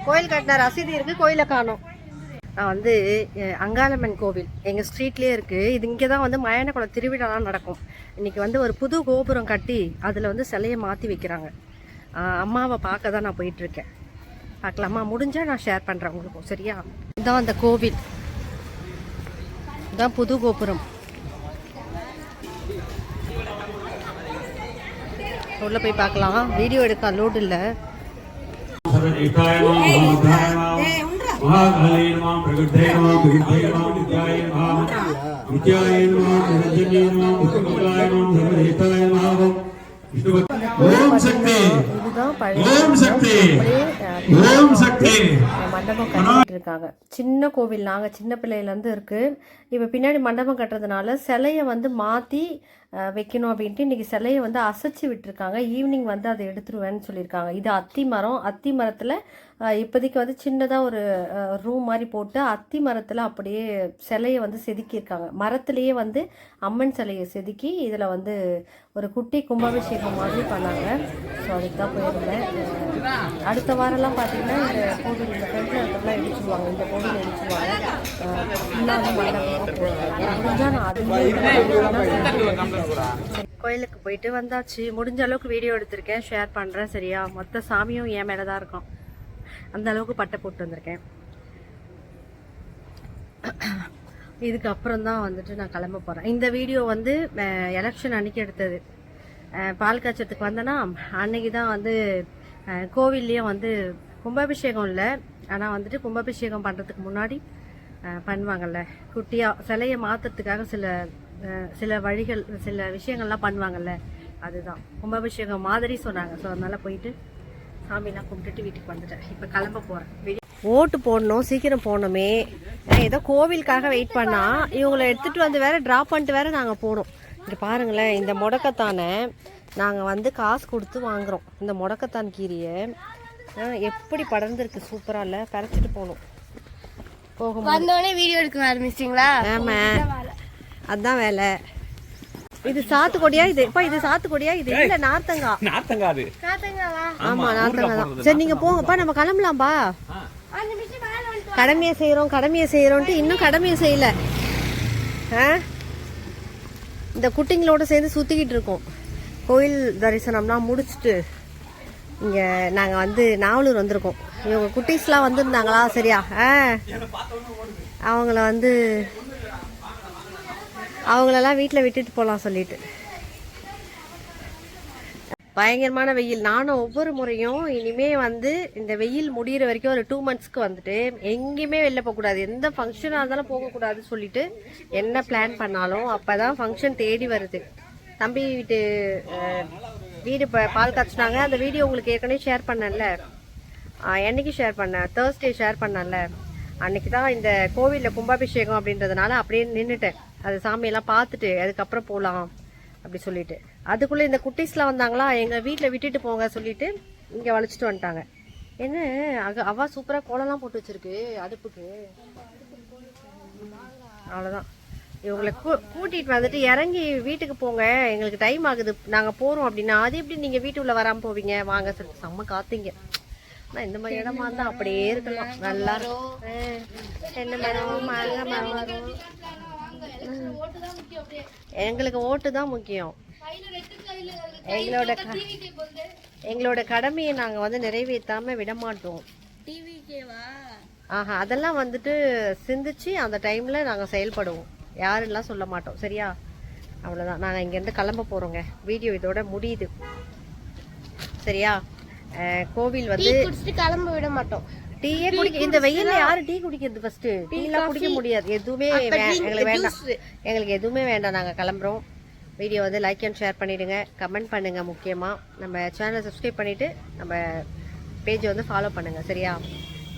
கோயில் கட்டின ரசீது இருக்குது, கோயிலை காணோம். நான் வந்து அங்காளம்மன் கோவில் எங்கள் ஸ்ட்ரீட்லேயே இருக்குது. இது இங்கே தான் வந்து மயானக்குளம் திருவிழாலாம் நடக்கும். இன்றைக்கி வந்து ஒரு புது கோபுரம் கட்டி அதில் வந்து சிலையை மாற்றி வைக்கிறாங்க. அம்மாவை பார்க்க தான் நான் போயிட்டுருக்கேன். பார்க்கலாமா? முடிஞ்சால் நான் ஷேர் பண்ணுறேன் உங்களுக்கும். சரியா? இதுதான் அந்த கோவில், இதுதான் புது கோபுரம். உள்ளே போய் பார்க்கலாம். வீடியோ எடுக்க லோடு இல்லை. மண்டபம் கட்டிட்டு இருக்காங்க. சின்ன கோவில், நாங்க சின்ன பிள்ளையில இருந்து இருக்கு. இப்ப பின்னாடி மண்டபம் கட்டுறதுனால சிலைய வந்து மாத்தி வைக்கணும் அப்படின்ட்டு இன்னைக்கு சிலையை வந்து அசைச்சு விட்டுருக்காங்க. ஈவினிங் வந்து அதை எடுத்துருவேன்னு சொல்லியிருக்காங்க. இது அத்தி மரம். அத்தி மரத்தில் இப்போதைக்கு வந்து சின்னதாக ஒரு ரூம் மாதிரி போட்டு அத்தி மரத்தில் அப்படியே சிலையை வந்து செதுக்கியிருக்காங்க. மரத்துலேயே வந்து அம்மன் சிலையை செதுக்கி இதில் வந்து ஒரு குட்டி கும்பாபிஷேகம் மாதிரி பண்ணாங்க. ஸோ அதுக்கு தான் போயிருந்தேன். அடுத்த வாரம்லாம் பார்த்தீங்கன்னா இந்த கோவில், இந்த ஃப்ரெண்ட்ஸ் இடத்துலாம் இடிச்சுடுவாங்க. இந்த கோவில் இடிச்சுடுவாங்க. இல்லாத மண்டபம் முடிஞ்சால் நான் அது கோயிலுக்கு போயிட்டு வந்தாச்சு. முடிஞ்ச அளவுக்கு வீடியோ எடுத்திருக்கேன், ஷேர் பண்ணுறேன். சரியா? மொத்த சாமியும் என் மேலே தான் இருக்கும். அந்த அளவுக்கு பட்டை போட்டு வந்திருக்கேன். இதுக்கு அப்புறம் தான் வந்துட்டு நான் கிளம்ப போகிறேன். இந்த வீடியோ வந்து எலெக்ஷன் அன்னைக்கு எடுத்தது. பால் காய்ச்சத்துக்கு வந்தேன்னா அன்னைக்கு தான் வந்து கோவில்லையே வந்து கும்பாபிஷேகம் இல்லை, ஆனால் வந்துட்டு கும்பாபிஷேகம் பண்ணுறதுக்கு முன்னாடி பண்ணுவாங்கள்ல, குட்டியாக சிலையை மாற்றுறதுக்காக சில வழிகள், சில விஷயங்கள்லாம் பண்ணுவாங்கல்ல, அதுதான் கும்பாபிஷேகம் மாதிரி சொன்னாங்க. ஸோ அதனால் போயிட்டு சாமியெல்லாம் கும்பிட்டுட்டு வீட்டுக்கு வந்துட்டேன். இப்போ கிளம்ப போகிறேன். ஓட்டு போடணும், சீக்கிரம் போகணுமே. ஏதோ கோவிலுக்காக வெயிட் பண்ணால் இவங்களை எடுத்துகிட்டு வந்து வேறு ட்ராப் பண்ணிட்டு வேறு நாங்கள் போனோம். இங்கே பாருங்களேன், இந்த முடக்கத்தானே நாங்கள் வந்து காசு கொடுத்து வாங்குகிறோம். இந்த முடக்கத்தான் கீரையை எப்படி படர்ந்துருக்கு, சூப்பராக இல்லை? பறிச்சிட்டு போகணும். போகும் வந்தோடனே வீடியோ எடுக்க ஆரம்பிச்சிங்களா? ஆமாம், அதுதான் வேலை. இது சாத்துக்கொடியா? இது இப்போ இது சாத்துக்கொடியா? இது இல்ல நார்த்தங்காய். நார்த்தங்காய் அது. நார்த்தங்காவா? ஆமா, நார்த்தங்காய் தான். சரி நீங்க போங்கப்பா, நம்ம கிளம்பலாம்பா. கடமையை செய்யறோம்ட்டு இன்னும் கடமையை செய்யல. இந்த குட்டிங்களோட சேர்ந்து சுத்திக்கிட்டு இருக்கோம். கோயில் தரிசனம்லாம் முடிச்சுட்டு இங்க நாங்க வந்து நாவலூர் வந்திருக்கோம். இவங்க குட்டீஸ்லாம் வந்திருந்தாங்களா? சரியா? அவங்களெல்லாம் வீட்டில் விட்டுட்டு போகலாம் சொல்லிட்டு. பயங்கரமான வெயில். நானும் ஒவ்வொரு முறையும் இனிமே வந்து இந்த வெயில் முடிகிற வரைக்கும் ஒரு 2 monthsக்கு வந்துட்டு எங்கேயுமே வெளில போகக்கூடாது, எந்த ஃபங்க்ஷனாக இருந்தாலும் போகக்கூடாதுன்னு சொல்லிட்டு என்ன பிளான் பண்ணாலும் அப்போ தான் ஃபங்க்ஷன் தேடி வருது. தம்பி வீடு பால் காய்ச்சினாங்க. அந்த வீடியோ உங்களுக்கு ஏற்கனவே ஷேர் பண்ணல. என்னைக்கு ஷேர் பண்ணேன்? Thursday ஷேர் பண்ணல. அன்னைக்கு தான் இந்த கோவிலில் கும்பாபிஷேகம் அப்படின்றதுனால அப்படியே நின்றுட்டேன். அது சாமியெல்லாம் பார்த்துட்டு அதுக்கப்புறம் போகலாம் அப்படி சொல்லிட்டு. அதுக்குள்ளே இந்த குட்டீஸ்லாம் வந்தாங்களா, எங்கள் வீட்டில் விட்டுட்டு போங்க சொல்லிட்டு இங்கே வளைச்சிட்டு வந்துட்டாங்க. என்ன அவா சூப்பராக கோலம்லாம் போட்டு வச்சிருக்கு அடுப்புக்கு. அவ்வளோதான். இவங்களை கூட்டிகிட்டு வந்துட்டு இறங்கி வீட்டுக்கு போங்க, எங்களுக்கு டைம் ஆகுது, நாங்கள் போகிறோம் அப்படின்னா, அது எப்படி நீங்கள் வீட்டுக்குள்ளே வராமல் போவீங்க, வாங்க சொல்லிட்டு செம்ம காத்தீங்க. ஆனால் இந்த மாதிரி இடமா இருந்தால் அப்படியே இருக்கலாம், நல்லா இருக்கும். தென்னை மரம், மாங்காய் மரம் வரும். எங்களுக்கு ஓட்டு தான் முக்கியம். எங்களோட கடமையை நாங்கள் வந்து நிறைவேற்றாம விட மாட்டோம். அதெல்லாம் வந்துட்டு சிந்திச்சு அந்த டைம்ல நாங்கள் செயல்படுவோம், யாருலாம் சொல்ல மாட்டோம். சரியா? அவ்வளோதான். நாங்கள் இங்கேருந்து கிளம்ப போகிறோங்க. வீடியோ இதோட முடியுது. சரியா? கோவில் வந்து கிளம்ப விட மாட்டோம். டீயே குடிக்க இந்த வெயில்ல யாரு டீ குடிக்கிறது? ஃபர்ஸ்ட் டீலாம் குடிக்க முடியாது. எதுவுமே எங்களுக்கு வேண்டாம், எங்களுக்கு எதுவுமே வேண்டாம். நாங்கள் கிளம்புறோம். வீடியோ வந்து லைக் அண்ட் ஷேர் பண்ணிடுங்க, கமெண்ட் பண்ணுங்க. முக்கியமாக நம்ம சேனலை சப்ஸ்கிரைப் பண்ணிட்டு நம்ம பேஜை வந்து ஃபாலோ பண்ணுங்க. சரியா?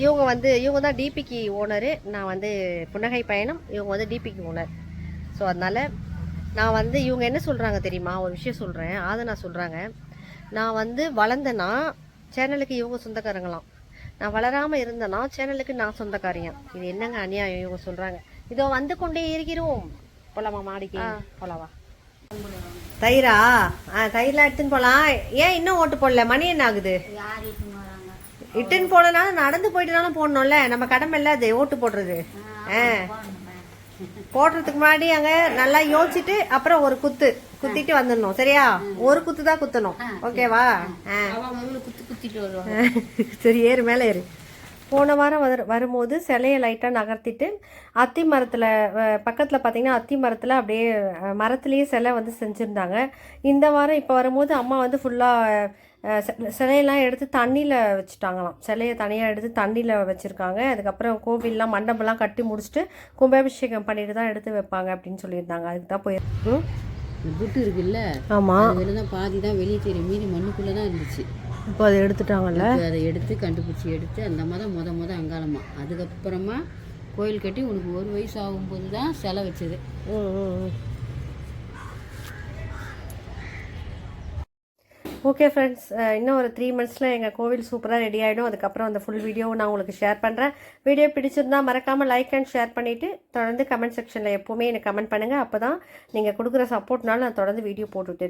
இவங்க தான் டிபிக்கு ஓனரு. நான் வந்து புன்னகை பயணம், இவங்க வந்து டிபிக்கு ஓனர். ஸோ அதனால நான் வந்து இவங்க என்ன சொல்றாங்க தெரியுமா? ஒரு விஷயம் சொல்றேன். நான் சொல்றாங்க, நான் வந்து வளர்ந்தேன்னா சேனலுக்கு இவங்க சொந்தக்காரங்களாம், நான் வளராமல் இருந்தேன்னா சேனலுக்கு நான் சொந்தக்காரியம். இது என்னங்க அநியாயம் இவங்க சொல்கிறாங்க. இதோ வந்து கொண்டே இருக்கிறோம். போலாமா மாடிக்கு? போலாவா? தயிரா? தயிர்லாம் எடுத்துன்னு போகலாம். ஏன் இன்னும் ஓட்டு போடல? மணி என்ன ஆகுது? இட்டுன்னு போடனாலும் நடந்து போயிட்டுனாலும் போடணும்ல, நம்ம கடமை இல்லை அது ஓட்டு போடுறது. போடுறதுக்கு முன்னாடி அங்க நல்லா யோசிச்சுட்டு அப்புறம் ஒரு குத்திட்டு வந்துடணும். சரியா? ஒரு குத்து தான் குத்தணும். ஓகேவா? சரி, ஏறு மேலே ஏறு. போன வாரம் வரும்போது சிலையை லைட்டாக நகர்த்திட்டு அத்தி மரத்தில் பக்கத்தில் பார்த்தீங்கன்னா அத்தி மரத்தில் அப்படியே மரத்துலேயே சிலை வந்து செஞ்சுருந்தாங்க. இந்த வாரம் இப்போ வரும்போது அம்மா வந்து ஃபுல்லாக சிலையெல்லாம் எடுத்து தண்ணியில் வச்சுட்டாங்களாம். சிலையை தனியாக எடுத்து தண்ணியில் வச்சுருக்காங்க. அதுக்கப்புறம் கோவில்லாம் மண்டபம்லாம் கட்டி முடிச்சுட்டு கும்பாபிஷேகம் பண்ணிட்டு தான் எடுத்து வைப்பாங்க அப்படின்னு சொல்லியிருந்தாங்க. அதுக்கு தான் போயிருக்கோம். புட்டு இருக்குல்ல, ஆமாம், அதில் தான் பாதி தான் வெளியே தெரியும், மீதி மண்ணுக்குள்ளே தான் இருந்துச்சு. இப்போ அதை எடுத்துட்டாங்கல்ல, அதை எடுத்து கண்டுபிடிச்சி எடுத்து அந்த மாதிரி முத அங்காளமா. அதுக்கப்புறமா கோயில் கட்டி உனக்கு 1 வயசு ஆகும்போது தான் சிலை வச்சது. ஓகே ஃப்ரெண்ட்ஸ், இன்னும் ஒரு 3 மந்த்ஸில் எங்கள் கோவில் சூப்பராக ரெடி ஆகிடும். அதுக்கப்புறம் அந்த ஃபுல் வீடியோவை நான் உங்களுக்கு ஷேர் பண்ணுறேன். வீடியோ பிடிச்சிருந்தால் மறக்காமல் லைக் அண்ட் ஷேர் பண்ணிவிட்டு தொடர்ந்து கமெண்ட் செக்ஷனில் எப்போவுமே எனக்கு கமெண்ட் பண்ணுங்கள். அப்போ தான் நீங்கள் கொடுக்குற சப்போர்ட்னால நான் தொடர்ந்து வீடியோ போட்டுவிட்டு